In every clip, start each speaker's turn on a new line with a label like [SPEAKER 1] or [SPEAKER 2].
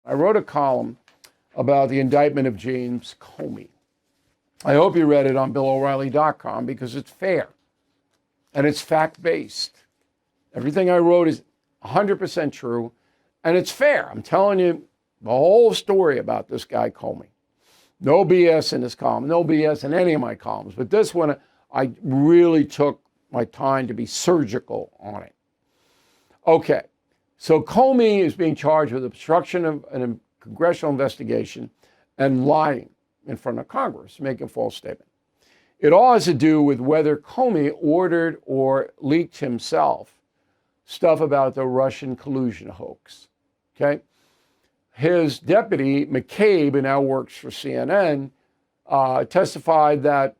[SPEAKER 1] I wrote a column about the indictment of James Comey. I hope you read it on BillO'Reilly.com because it's fair and it's fact-based. Everything I wrote is 100% true and it's fair. I'm telling you the whole story about this guy Comey. No BS in this column, no BS in any of my columns, but this one I really took my time to be surgical on it. Okay, so Comey is being charged with obstruction of a congressional investigation and lying in front of Congress, making a false statement. It all has to do with whether Comey ordered or leaked himself stuff about the Russian collusion hoax, okay? His deputy, McCabe, who now works for CNN, testified that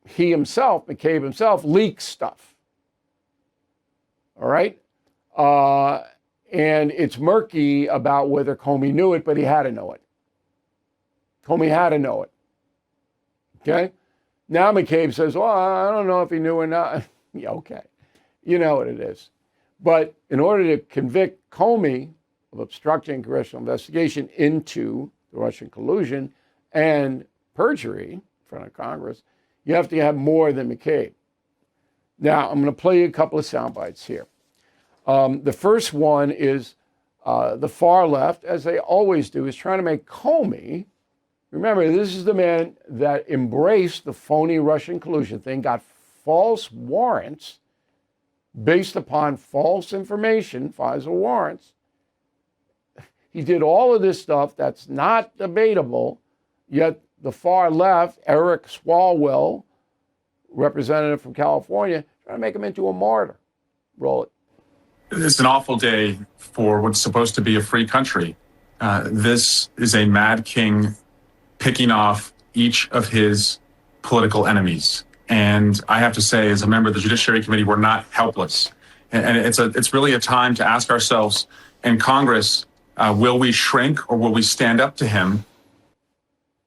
[SPEAKER 1] he himself, McCabe himself, leaked stuff, all right? And it's murky about whether Comey knew it, but he had to know it. Comey had to know it, okay? Now McCabe says, well, I don't know if he knew or not. Yeah, okay, you know what it is. But in order to convict Comey of obstructing congressional investigation into the Russian collusion and perjury in front of Congress, you have to have more than McCabe. Now, I'm going to play you a couple of sound bites here. The first one is the far left, as they always do, is trying to make Comey, remember, this is the man that embraced the phony Russian collusion thing, got false warrants based upon false information, FISA warrants. He did all of this stuff that's not debatable, yet the far left, Eric Swalwell, representative from California, trying to make him into a martyr. Roll it.
[SPEAKER 2] It's an awful day for what's supposed to be a free country. This is a mad king picking off each of his political enemies. And I have to say, as a member of the Judiciary Committee, we're not helpless. And it's really a time to ask ourselves in Congress, will we shrink or will we stand up to him?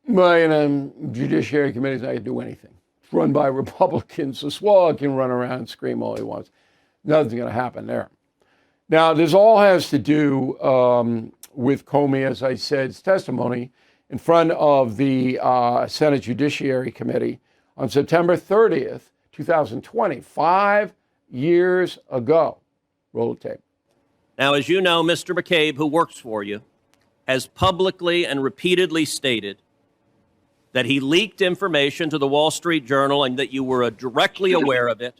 [SPEAKER 1] Well, Judiciary Committee is not going to do anything. It's run by Republicans, so Swalwell can run around and scream all he wants. Nothing's going to happen there. Now, this all has to do with Comey, as I said, his testimony in front of the Senate Judiciary Committee on September 30th, 2020, 5 years ago. Roll the tape.
[SPEAKER 3] Now, as you know, Mr. McCabe, who works for you, has publicly and repeatedly stated that he leaked information to the Wall Street Journal and that you were directly aware of it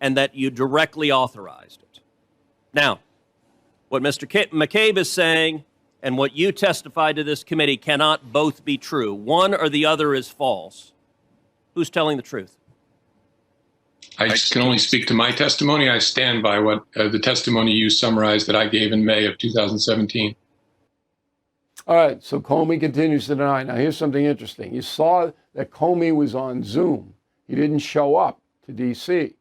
[SPEAKER 3] and that you directly authorized it. Now, what Mr. McCabe is saying and what you testified to this committee cannot both be true. One or the other is false. Who's telling the truth?
[SPEAKER 4] I can only speak to my testimony. I stand by what the testimony you summarized that I gave in May of 2017.
[SPEAKER 1] All right, so Comey continues to deny. Now, here's something interesting. You saw that Comey was on Zoom. He didn't show up to D.C.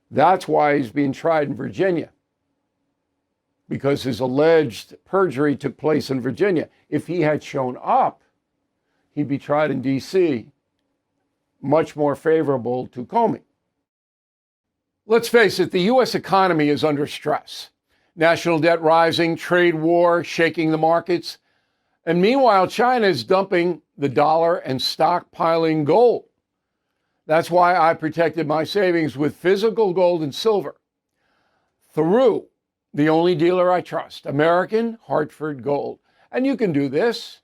[SPEAKER 1] That's why he's being tried in Virginia, because his alleged perjury took place in Virginia. If he had shown up, he'd be tried in D.C., much more favorable to Comey. Let's face it, the U.S. economy is under stress. National debt rising, trade war shaking the markets. And meanwhile, China is dumping the dollar and stockpiling gold. That's why I protected my savings with physical gold and silver through the only dealer I trust, American Hartford Gold. And you can do this.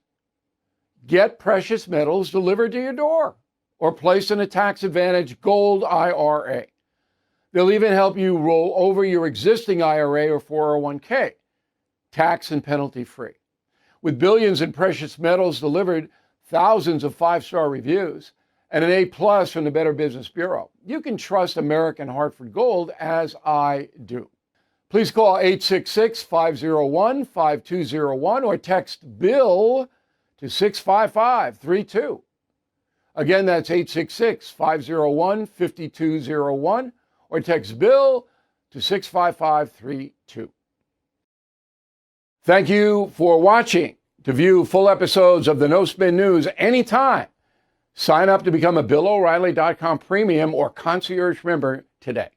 [SPEAKER 1] Get precious metals delivered to your door or place in a tax-advantaged gold IRA. They'll even help you roll over your existing IRA or 401k, tax and penalty free. With billions in precious metals delivered, thousands of five-star reviews, and an A+ from the Better Business Bureau, you can trust American Hartford Gold as I do. Please call 866-501-5201 or text BILL to 65532. Again, that's 866-501-5201 or text BILL to 65532. Thank you for watching. To view full episodes of the No Spin News anytime, sign up to become a BillO'Reilly.com premium or concierge member today.